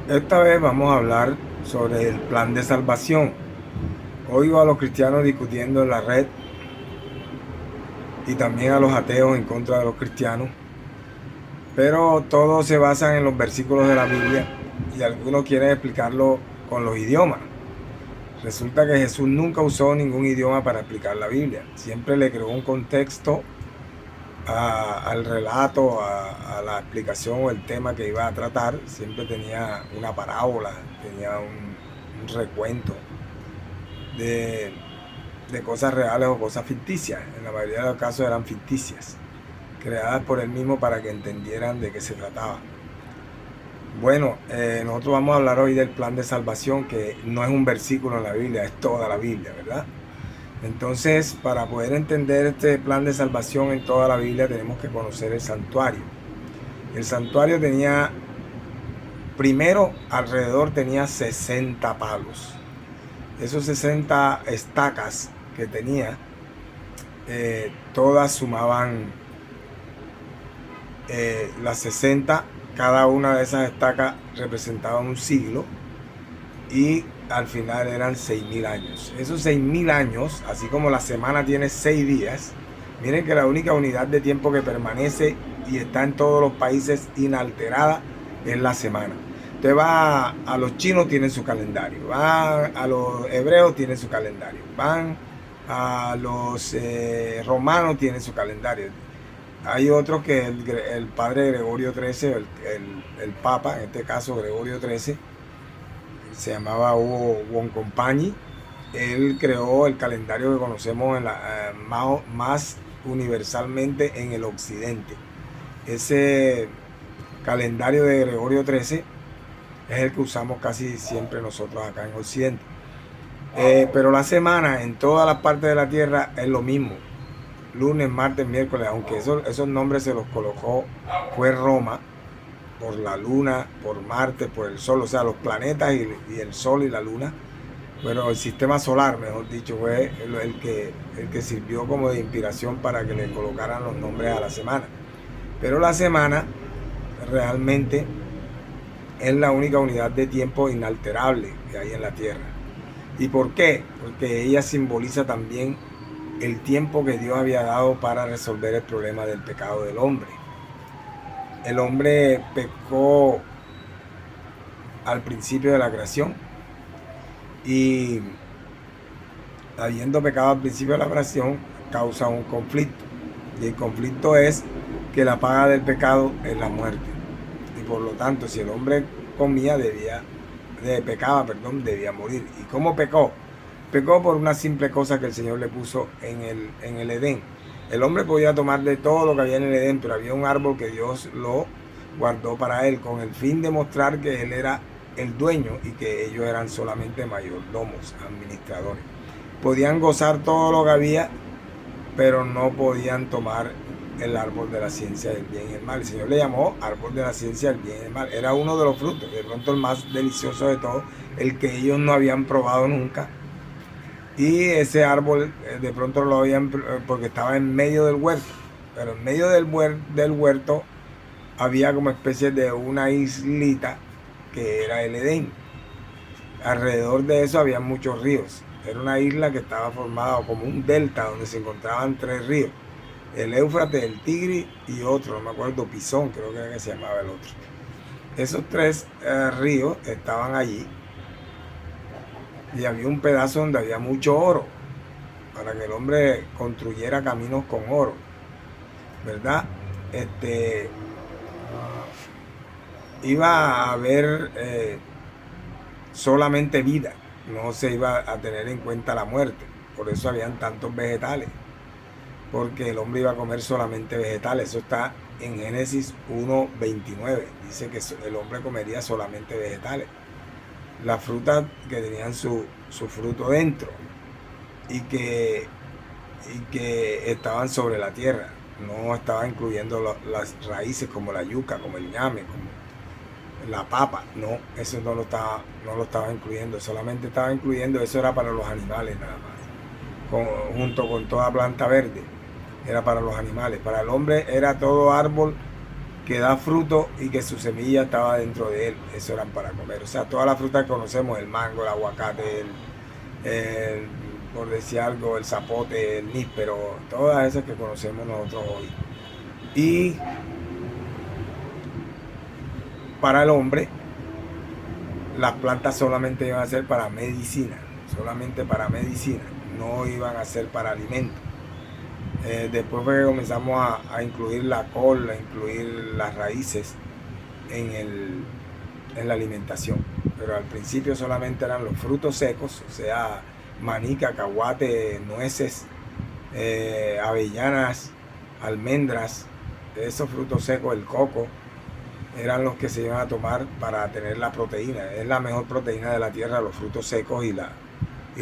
Esta vez vamos a hablar sobre el plan de salvación. Oigo a los cristianos discutiendo en la red y también a los ateos en contra de los cristianos, pero todos se basan en los versículos de la Biblia y algunos quieren explicarlo con los idiomas. Resulta que Jesús nunca usó ningún idioma para explicar la Biblia. Siempre le creó un contexto al relato, a la explicación o el tema que iba a tratar. Siempre tenía una parábola, tenía un recuento de, de cosas reales o cosas ficticias. En la mayoría de los casos eran ficticias, creadas por él mismo para que entendieran de qué se trataba. Bueno, nosotros vamos a hablar hoy del plan de salvación, que no es un versículo en la Biblia, es toda la Biblia, ¿verdad? Entonces, para poder entender este plan de salvación en toda la Biblia, tenemos que conocer el santuario. El santuario tenía, primero, alrededor tenía 60 palos. Esos 60 estacas que tenía, todas sumaban las 60. Cada una de esas estacas representaba un siglo y al final eran 6.000 años. Esos 6.000 años, así como la semana tiene 6 días, miren que la única unidad de tiempo que permanece y está en todos los países inalterada es la semana. Usted va a los chinos, tienen su calendario, va a los hebreos, tienen su calendario, van a los romanos, tienen su calendario. Hay otros que el padre Gregorio XIII, el papa, en este caso Gregorio XIII, se llamaba Hugo Boncompagni. Él creó el calendario que conocemos más universalmente en el occidente. Ese calendario de Gregorio XIII es el que usamos casi siempre nosotros acá en occidente. Pero la semana en todas las partes de la tierra es lo mismo: lunes, martes, miércoles, aunque esos nombres se los colocó fue Roma, por la luna, por Marte, por el sol, o sea, los planetas y el sol y la luna. Bueno, el sistema solar, mejor dicho, fue el que sirvió como de inspiración para que le colocaran los nombres a la semana. Pero la semana realmente es la única unidad de tiempo inalterable que hay en la Tierra. ¿Y por qué? Porque ella simboliza también el tiempo que Dios había dado para resolver el problema del pecado del hombre. El hombre pecó al principio de la creación y, habiendo pecado al principio de la creación, causa un conflicto. Y el conflicto es que la paga del pecado es la muerte. Y por lo tanto, si el hombre pecaba, debía morir. ¿Y cómo pecó? Pecó por una simple cosa que el Señor le puso en el Edén. El hombre podía tomar de todo lo que había en el Edén, pero había un árbol que Dios lo guardó para él, con el fin de mostrar que él era el dueño y que ellos eran solamente mayordomos, administradores. Podían gozar todo lo que había, pero no podían tomar el árbol de la ciencia del bien y el mal. El Señor le llamó árbol de la ciencia del bien y el mal. Era uno de los frutos, de pronto el más delicioso de todos, el que ellos no habían probado nunca. Y ese árbol de pronto lo habían, porque estaba en medio del huerto. Pero en medio del huerto había como especie de una islita que era el Edén. Alrededor de eso había muchos ríos. Era una isla que estaba formada como un delta donde se encontraban 3 ríos: el Éufrates, el Tigris y otro, no me acuerdo, Pisón, creo que era que se llamaba el otro. Esos 3 ríos estaban allí y había un pedazo donde había mucho oro, para que el hombre construyera caminos con oro, ¿verdad? Iba a haber solamente vida, no se iba a tener en cuenta la muerte. Por eso habían tantos vegetales, porque el hombre iba a comer solamente vegetales. Eso está en Génesis 1:29. Dice que el hombre comería solamente vegetales, las frutas que tenían su fruto dentro y que estaban sobre la tierra. No estaba incluyendo las raíces como la yuca, como el ñame, como la papa. No, eso no lo estaba incluyendo. Solamente estaba incluyendo, eso era para los animales nada más, junto con toda planta verde era para los animales. Para el hombre era todo árbol que da fruto y que su semilla estaba dentro de él. Eso eran para comer. O sea, todas las frutas que conocemos, el mango, el aguacate, por decir algo, el zapote, el níspero, todas esas que conocemos nosotros hoy. Y para el hombre, las plantas solamente iban a ser para medicina, solamente para medicina, no iban a ser para alimento. Después fue que comenzamos a incluir la col, a incluir las raíces en la alimentación. Pero al principio solamente eran los frutos secos, o sea, maní, cacahuate, nueces, avellanas, almendras, esos frutos secos, el coco, eran los que se iban a tomar para tener la proteína. Es la mejor proteína de la tierra, los frutos secos y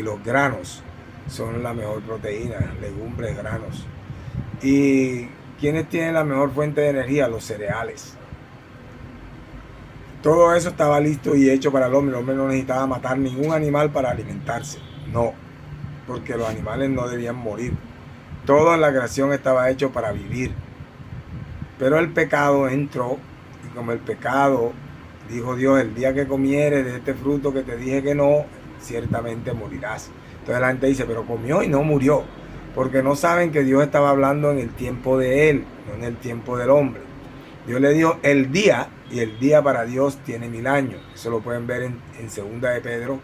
los granos son la mejor proteína, legumbres, granos. ¿Y quiénes tienen la mejor fuente de energía? Los cereales. Todo eso estaba listo y hecho para el hombre. El hombre no necesitaba matar ningún animal para alimentarse. No, porque los animales no debían morir. Todo en la creación estaba hecho para vivir. Pero el pecado entró, y como el pecado, dijo Dios, el día que comieres de este fruto que te dije que no, ciertamente morirás. Entonces la gente dice, pero comió y no murió. Porque no saben que Dios estaba hablando en el tiempo de él, no en el tiempo del hombre. Dios le dijo el día, y el día para Dios tiene 1000 años. Eso lo pueden ver en 2 de Pedro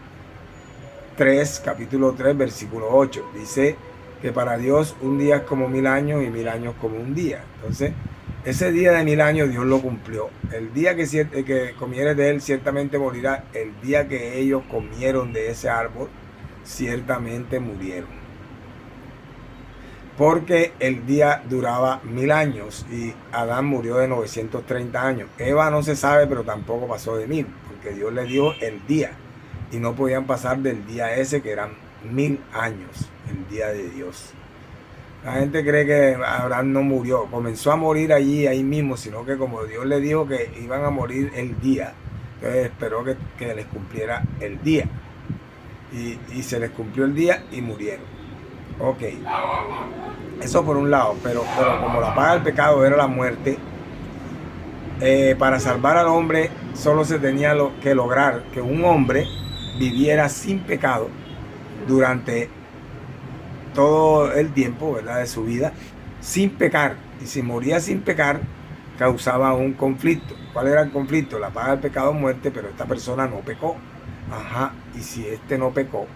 3, capítulo 3, versículo 8. Dice que para Dios un día es como 1000 años y 1000 años como un día. Entonces, ese día de 1000 años Dios lo cumplió. El día que comieres de él, ciertamente morirá. El día que ellos comieron de ese árbol, ciertamente murieron. Porque el día duraba 1000 años y Adán murió de 930 años. Eva no se sabe, pero tampoco pasó de 1000, porque Dios le dio el día y no podían pasar del día ese, que eran 1000 años, el día de Dios. La gente cree que Abraham no murió, comenzó a morir ahí mismo, sino que como Dios le dijo que iban a morir el día, entonces esperó que les cumpliera el día. Y se les cumplió el día y murieron. Ok, eso por un lado, pero como la paga del pecado era la muerte, para salvar al hombre solo se tenía que lograr que un hombre viviera sin pecado durante todo el tiempo, ¿verdad?, de su vida, sin pecar. Y si moría sin pecar, causaba un conflicto. ¿Cuál era el conflicto? La paga del pecado es muerte, pero esta persona no pecó. Ajá, y si este no pecó,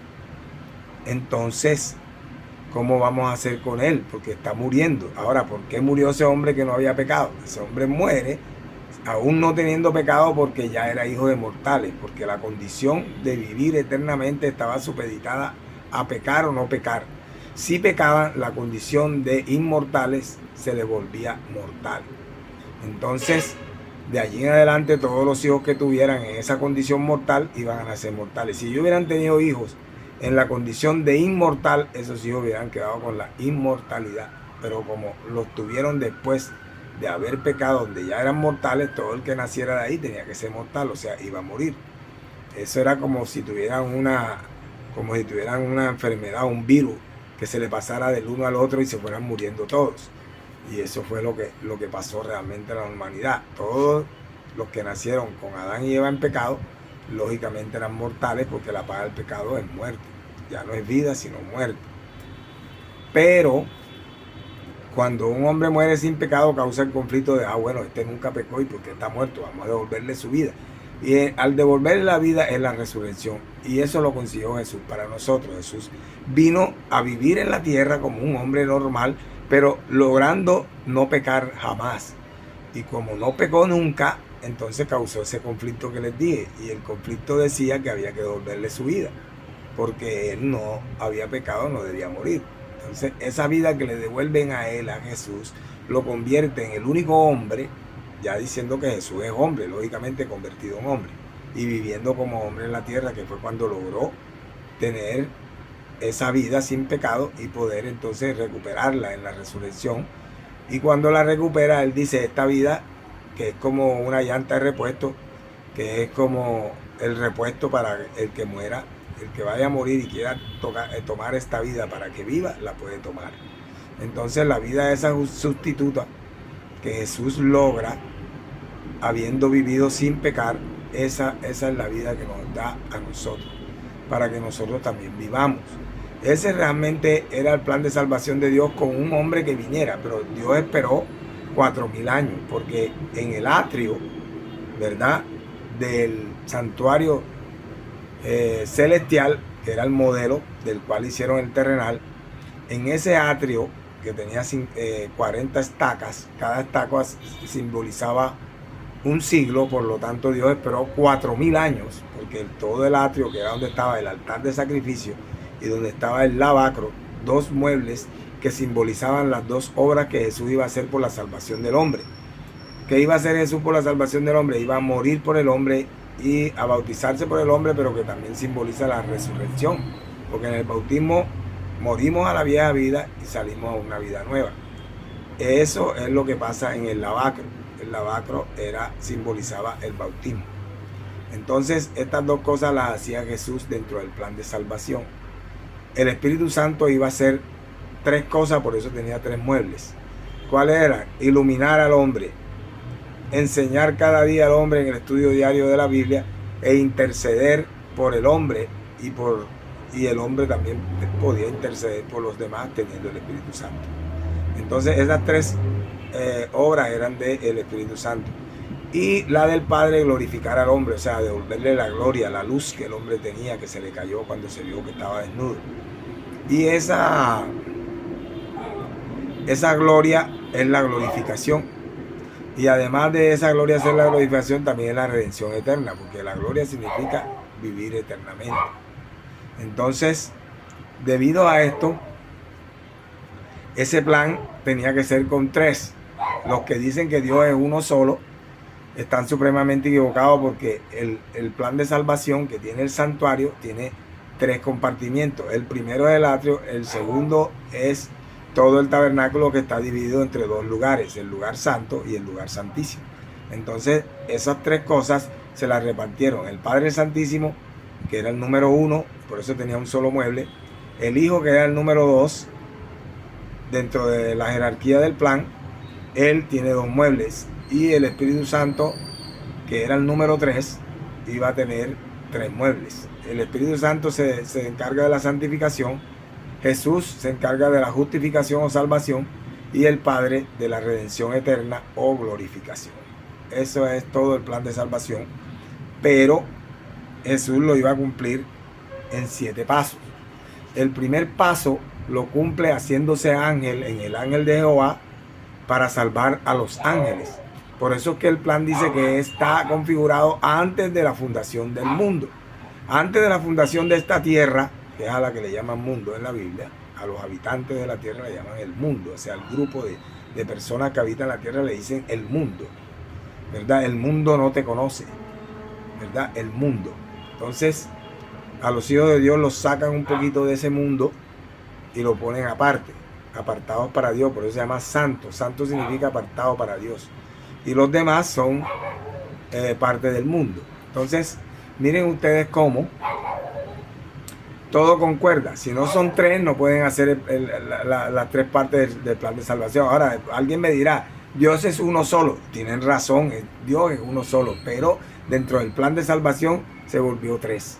entonces, ¿cómo vamos a hacer con él? Porque está muriendo. Ahora, ¿por qué murió ese hombre que no había pecado? Ese hombre muere aún no teniendo pecado porque ya era hijo de mortales, porque la condición de vivir eternamente estaba supeditada a pecar o no pecar. Si pecaban, la condición de inmortales se les volvía mortal. Entonces, de allí en adelante, todos los hijos que tuvieran en esa condición mortal iban a nacer mortales. Si ellos hubieran tenido hijos en la condición de inmortal, esos hijos hubieran quedado con la inmortalidad. Pero como los tuvieron después de haber pecado, donde ya eran mortales, todo el que naciera de ahí tenía que ser mortal, o sea, iba a morir. Eso era como si tuvieran una enfermedad, un virus, que se le pasara del uno al otro y se fueran muriendo todos. Y eso fue lo que pasó realmente en la humanidad. Todos los que nacieron con Adán y Eva en pecado, lógicamente eran mortales, porque la paga del pecado es muerte. Ya no es vida, sino muerte. Pero cuando un hombre muere sin pecado, causa el conflicto de, bueno, este nunca pecó y porque está muerto, vamos a devolverle su vida. Y al devolverle la vida es la resurrección. Y eso lo consiguió Jesús para nosotros. Jesús vino a vivir en la tierra como un hombre normal, pero logrando no pecar jamás. Y como no pecó nunca, entonces causó ese conflicto que les dije. Y el conflicto decía que había que devolverle su vida, porque él no había pecado, no debía morir. Entonces esa vida que le devuelven a él, a Jesús, lo convierte en el único hombre, ya diciendo que Jesús es hombre, lógicamente convertido en hombre, y viviendo como hombre en la tierra, que fue cuando logró tener esa vida sin pecado y poder entonces recuperarla en la resurrección. Y cuando la recupera, él dice, esta vida, que es como una llanta de repuesto, que es como el repuesto para el que muera, el que vaya a morir y quiera tomar esta vida para que viva, la puede tomar. Entonces la vida de esa sustituta que Jesús logra habiendo vivido sin pecar, esa es la vida que nos da a nosotros, para que nosotros también vivamos. Ese realmente era el plan de salvación de Dios con un hombre que viniera, pero Dios esperó 4000 años, porque en el atrio, ¿verdad?, del santuario celestial, que era el modelo del cual hicieron el terrenal, en ese atrio que tenía 40 estacas, cada estaca simbolizaba un siglo, por lo tanto Dios esperó 4000 años, porque todo el atrio, que era donde estaba el altar de sacrificio y donde estaba el lavacro, dos muebles que simbolizaban las dos obras que Jesús iba a hacer por la salvación del hombre. ¿Qué iba a hacer Jesús por la salvación del hombre? Iba a morir por el hombre y a bautizarse por el hombre, pero que también simboliza la resurrección, porque en el bautismo morimos a la vieja vida y salimos a una vida nueva. Eso es lo que pasa en el lavacro. El lavacro simbolizaba el bautismo. Entonces estas dos cosas las hacía Jesús dentro del plan de salvación. El Espíritu Santo iba a hacer tres cosas, por eso tenía tres muebles. ¿Cuáles eran? Iluminar al hombre, enseñar cada día al hombre en el estudio diario de la Biblia e interceder por el hombre, y el hombre también podía interceder por los demás teniendo el Espíritu Santo. Entonces esas tres obras eran del Espíritu Santo. Y la del Padre, glorificar al hombre, o sea, devolverle la gloria, la luz que el hombre tenía, que se le cayó cuando se vio que estaba desnudo. Y esa gloria es la glorificación. Y además de esa gloria ser la glorificación, también es la redención eterna, porque la gloria significa vivir eternamente. Entonces, debido a esto, ese plan tenía que ser con tres. Los que dicen que Dios es uno solo están supremamente equivocados, porque el plan de salvación que tiene el santuario tiene tres compartimientos. El primero es el atrio, el segundo es todo el tabernáculo, que está dividido entre dos lugares, el lugar santo y el lugar santísimo. Entonces esas tres cosas se las repartieron el Padre Santísimo, que era el número 1, por eso tenía un solo mueble, el Hijo, que era el número 2, dentro de la jerarquía del plan, él tiene 2 muebles, y el Espíritu Santo, que era el número 3, iba a tener 3 muebles. El Espíritu Santo se encarga de la santificación, Jesús se encarga de la justificación o salvación, y el Padre de la redención eterna o glorificación. Eso es todo el plan de salvación, pero Jesús lo iba a cumplir en 7 pasos. El primer paso lo cumple haciéndose ángel en el ángel de Jehová para salvar a los ángeles. Por eso es que el plan dice que está configurado antes de la fundación del mundo. Antes de la fundación de esta tierra, que es a la que le llaman mundo en la Biblia, a los habitantes de la tierra le llaman el mundo, o sea, el grupo de personas que habitan la tierra le dicen el mundo, ¿verdad? El mundo no te conoce, ¿verdad? El mundo. Entonces, a los hijos de Dios los sacan un poquito de ese mundo y lo ponen aparte, apartados para Dios, por eso se llama santo. Santo significa apartado para Dios. Y los demás son parte del mundo. Entonces, miren ustedes cómo todo concuerda. Si no son 3, no pueden hacer las 3 partes del plan de salvación. Ahora, alguien me dirá, Dios es uno solo. Tienen razón, Dios es uno solo, pero dentro del plan de salvación se volvió 3.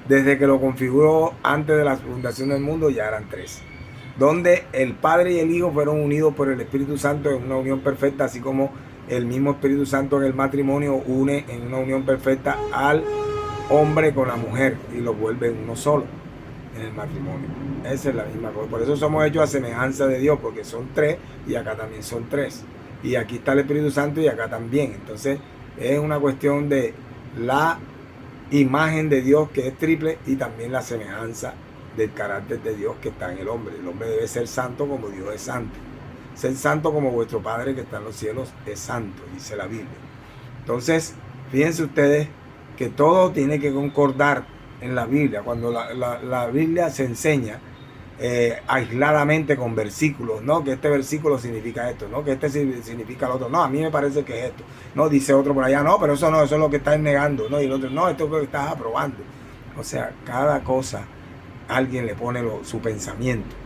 Desde que lo configuró antes de la fundación del mundo ya eran 3. Donde el Padre y el Hijo fueron unidos por el Espíritu Santo en una unión perfecta, así como el mismo Espíritu Santo en el matrimonio une en una unión perfecta al hombre con la mujer y los vuelve uno solo en el matrimonio. Esa es la misma cosa. Por eso somos hechos a semejanza de Dios, porque son 3 y acá también son 3. Y aquí está el Espíritu Santo y acá también. Entonces es una cuestión de la imagen de Dios, que es triple, y también la semejanza del carácter de Dios que está en el hombre. El hombre debe ser santo como Dios es santo. Ser santo como vuestro Padre que está en los cielos es santo, dice la Biblia. Entonces, fíjense ustedes que todo tiene que concordar en la Biblia. Cuando la Biblia se enseña aisladamente con versículos, no, que este versículo significa esto, no, que este significa lo otro, no, a mí me parece que es esto, no, dice otro por allá, no, pero eso no, eso es lo que estás negando, no, y el otro, no, esto es lo que estás aprobando. O sea, cada cosa alguien le pone su pensamiento.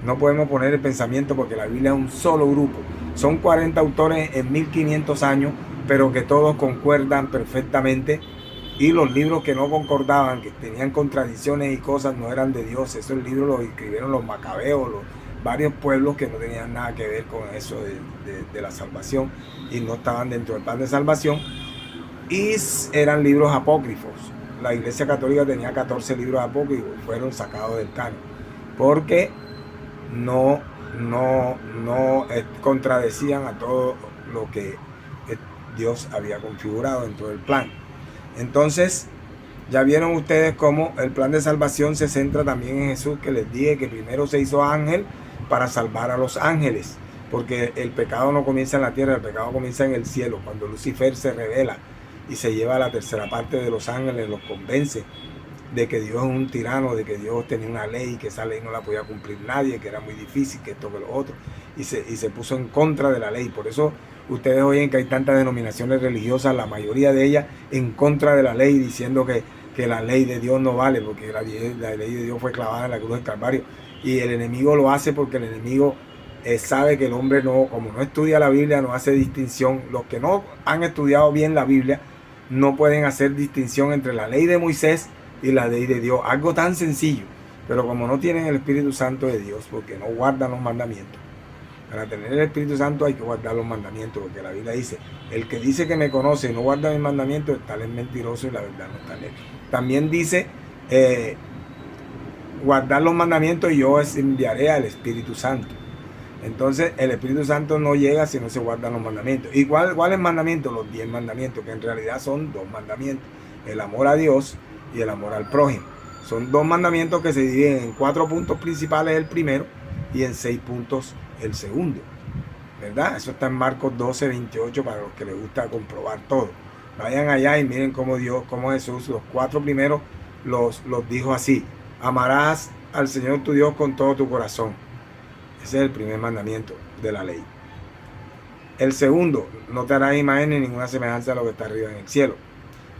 No podemos poner el pensamiento, porque la Biblia es un solo grupo. Son 40 autores en 1500 años pero que todos concuerdan perfectamente. Y los libros que no concordaban, que tenían contradicciones y cosas, no eran de Dios. Esos libros los escribieron los macabeos, varios pueblos que no tenían nada que ver con eso de la salvación y no estaban dentro del plan de salvación. Y eran libros apócrifos. La Iglesia Católica tenía 14 libros apócrifos, fueron sacados del canon, porque no contradecían a todo lo que Dios había configurado dentro del plan. Entonces, ya vieron ustedes cómo el plan de salvación se centra también en Jesús, que les dije que primero se hizo ángel para salvar a los ángeles, porque el pecado no comienza en la tierra, el pecado comienza en el cielo, cuando Lucifer se revela y se lleva a la tercera parte de los ángeles, los convence de que Dios es un tirano, de que Dios tenía una ley, que esa ley no la podía cumplir nadie, que era muy difícil, que esto, que lo otro, y se puso en contra de la ley. Por eso ustedes oyen que hay tantas denominaciones religiosas, la mayoría de ellas en contra de la ley, diciendo que la ley de Dios no vale, porque la ley de Dios fue clavada en la cruz del Calvario, y el enemigo lo hace porque el enemigo sabe que el hombre como no estudia la Biblia, no hace distinción. Los que no han estudiado bien la Biblia no pueden hacer distinción entre la ley de Moisés y la ley de Dios, algo tan sencillo, pero como no tienen el Espíritu Santo de Dios, porque no guardan los mandamientos. Para tener el Espíritu Santo hay que guardar los mandamientos, porque la Biblia dice, el que dice que me conoce y no guarda mis mandamientos, tal es mentiroso y la verdad no está en él. También dice, guardar los mandamientos y yo enviaré al Espíritu Santo. Entonces el Espíritu Santo no llega si no se guardan los mandamientos. ¿Y cuáles mandamientos? Los 10 mandamientos, que en realidad son 2 mandamientos, el amor a Dios y el amor al prójimo. Son 2 mandamientos que se dividen en 4 puntos principales el primero y en 6 puntos el segundo, ¿verdad? Eso está en Marcos 12, 28 para los que les gusta comprobar todo. Vayan allá y miren cómo Jesús los 4 primeros los dijo así: amarás al Señor tu Dios con todo tu corazón. Ese es el primer mandamiento de la ley. El segundo, no te harás imagen ni ninguna semejanza a lo que está arriba en el cielo.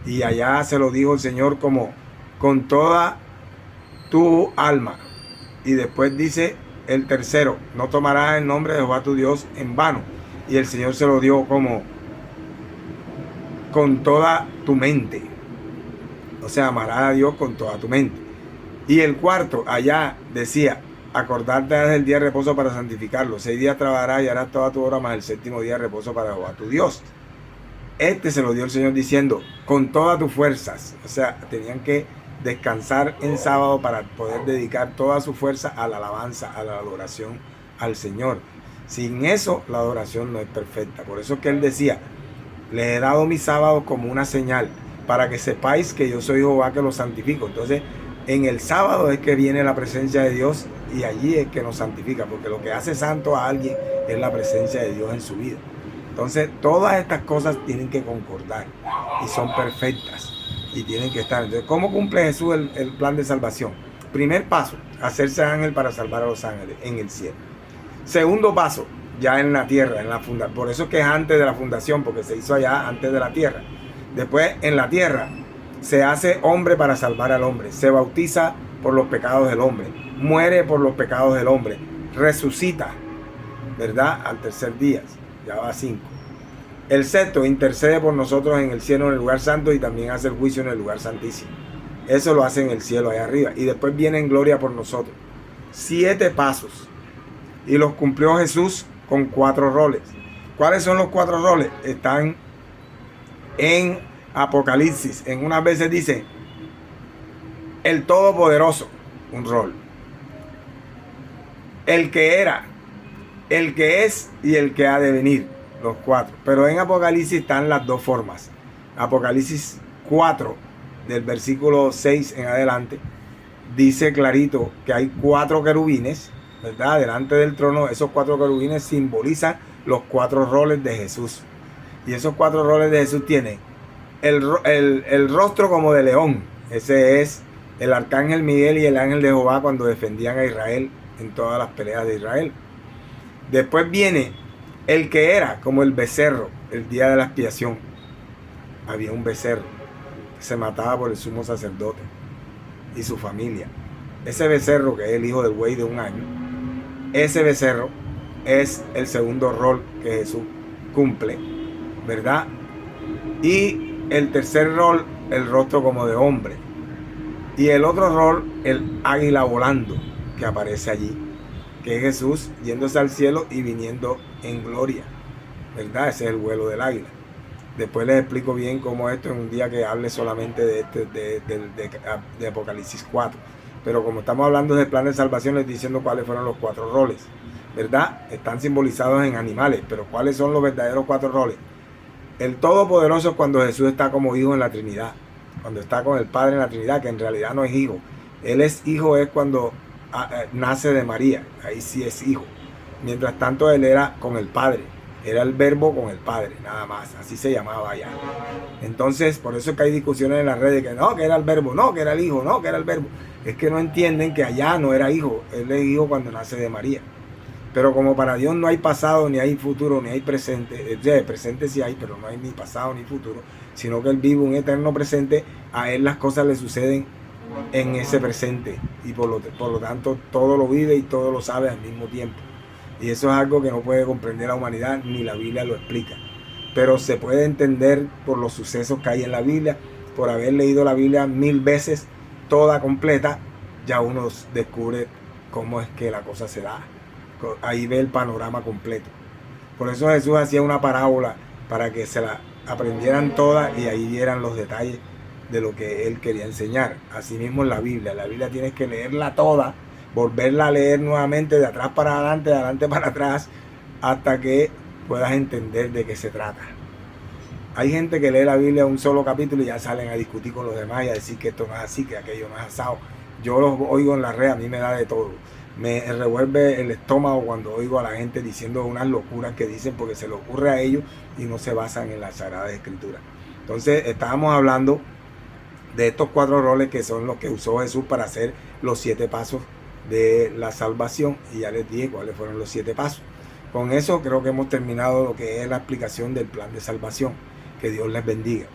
Y allá se lo dijo el Señor como con toda tu alma. Y después dice el tercero, no tomarás el nombre de Jehová tu Dios en vano. Y el Señor se lo dio como con toda tu mente. O sea, amarás a Dios con toda tu mente. Y el cuarto, allá decía, acordarte del día de reposo para santificarlo. 6 días trabajarás y harás toda tu obra, más el 7º día de reposo para Jehová tu Dios. Este se lo dio el Señor diciendo, con todas tus fuerzas. O sea, tenían que descansar en sábado para poder dedicar toda su fuerza a la alabanza, a la adoración al Señor. Sin eso, la adoración no es perfecta. Por eso es que Él decía, les he dado mi sábado como una señal, para que sepáis que yo soy Jehová que los santifico. Entonces, en el sábado es que viene la presencia de Dios y allí es que nos santifica, porque lo que hace santo a alguien es la presencia de Dios en su vida. Entonces, todas estas cosas tienen que concordar y son perfectas y tienen que estar. Entonces, ¿cómo cumple Jesús el plan de salvación? Primer paso, hacerse ángel para salvar a los ángeles en el cielo. Segundo paso, ya en la tierra, en la fundación. Por eso es que es antes de la fundación, porque se hizo allá antes de la tierra. Después, en la tierra, se hace hombre para salvar al hombre. Se bautiza por los pecados del hombre. Muere por los pecados del hombre. Resucita, ¿verdad? Al tercer día. Ya va 5. El sexto, intercede por nosotros en el cielo, en el lugar santo, y también hace el juicio en el lugar santísimo. Eso lo hace en el cielo, allá arriba. Y después viene en gloria por nosotros. 7 pasos. Y los cumplió Jesús con 4 roles. ¿Cuáles son los 4 roles? Están en Apocalipsis. En unas veces dice el Todopoderoso, un rol. El que era, el que es y el que ha de venir, los 4. Pero en Apocalipsis están las 2 formas. Apocalipsis 4, del versículo 6 en adelante, dice clarito que hay 4 querubines, ¿verdad? Delante del trono. Esos 4 querubines simbolizan los 4 roles de Jesús. Y esos 4 roles de Jesús tienen el rostro como de león. Ese es el arcángel Miguel y el ángel de Jehová cuando defendían a Israel en todas las peleas de Israel. Después viene el que era como el becerro, el día de la expiación. Había un becerro que se mataba por el sumo sacerdote y su familia. Ese becerro, que es el hijo del buey de 1 año, ese becerro es el segundo rol que Jesús cumple, ¿verdad? Y el tercer rol, el rostro como de hombre. Y el otro rol, el águila volando, que aparece allí, que es Jesús yéndose al cielo y viniendo en gloria, ¿verdad? Ese es el vuelo del águila. Después les explico bien cómo esto en un día que hable solamente de Apocalipsis 4. Pero como estamos hablando del plan de salvación, les estoy diciendo cuáles fueron los 4 roles, ¿verdad? Están simbolizados en animales, pero ¿cuáles son los verdaderos 4 roles? El Todopoderoso es cuando Jesús está como hijo en la Trinidad, cuando está con el Padre en la Trinidad, que en realidad no es hijo. Él es hijo es cuando nace de María, ahí sí es hijo. Mientras tanto él era con el Padre, era el verbo con el Padre, nada más, así se llamaba allá. Entonces, por eso es que hay discusiones en las redes, que no, que era el verbo, no, que era el hijo, no, que era el verbo. Es que no entienden que allá no era hijo, él es hijo cuando nace de María. Pero como para Dios no hay pasado, ni hay futuro, ni hay presente, presente sí hay, pero no hay ni pasado ni futuro, sino que Él vive un eterno presente, a Él las cosas le suceden en ese presente, y por lo tanto todo lo vive y todo lo sabe al mismo tiempo. Y eso es algo que no puede comprender la humanidad, ni la Biblia lo explica. Pero se puede entender por los sucesos que hay en la Biblia, por haber leído la Biblia 1000 veces, toda completa, ya uno descubre cómo es que la cosa se da. Ahí ve el panorama completo. Por eso Jesús hacía una parábola para que se la aprendieran todas y ahí vieran los detalles de lo que él quería enseñar. Asimismo en la Biblia tienes que leerla toda, volverla a leer nuevamente de atrás para adelante, de adelante para atrás, hasta que puedas entender de qué se trata. Hay gente que lee la Biblia un solo capítulo y ya salen a discutir con los demás y a decir que esto no es así, que aquello no es asado. Yo los oigo en la red, a mí me da de todo. Me revuelve el estómago cuando oigo a la gente diciendo unas locuras que dicen porque se le ocurre a ellos y no se basan en la Sagrada Escritura. Entonces estábamos hablando de estos 4 roles que son los que usó Jesús para hacer los 7 pasos de la salvación, y ya les dije cuáles fueron los 7 pasos. Con eso creo que hemos terminado lo que es la explicación del plan de salvación. Que Dios les bendiga.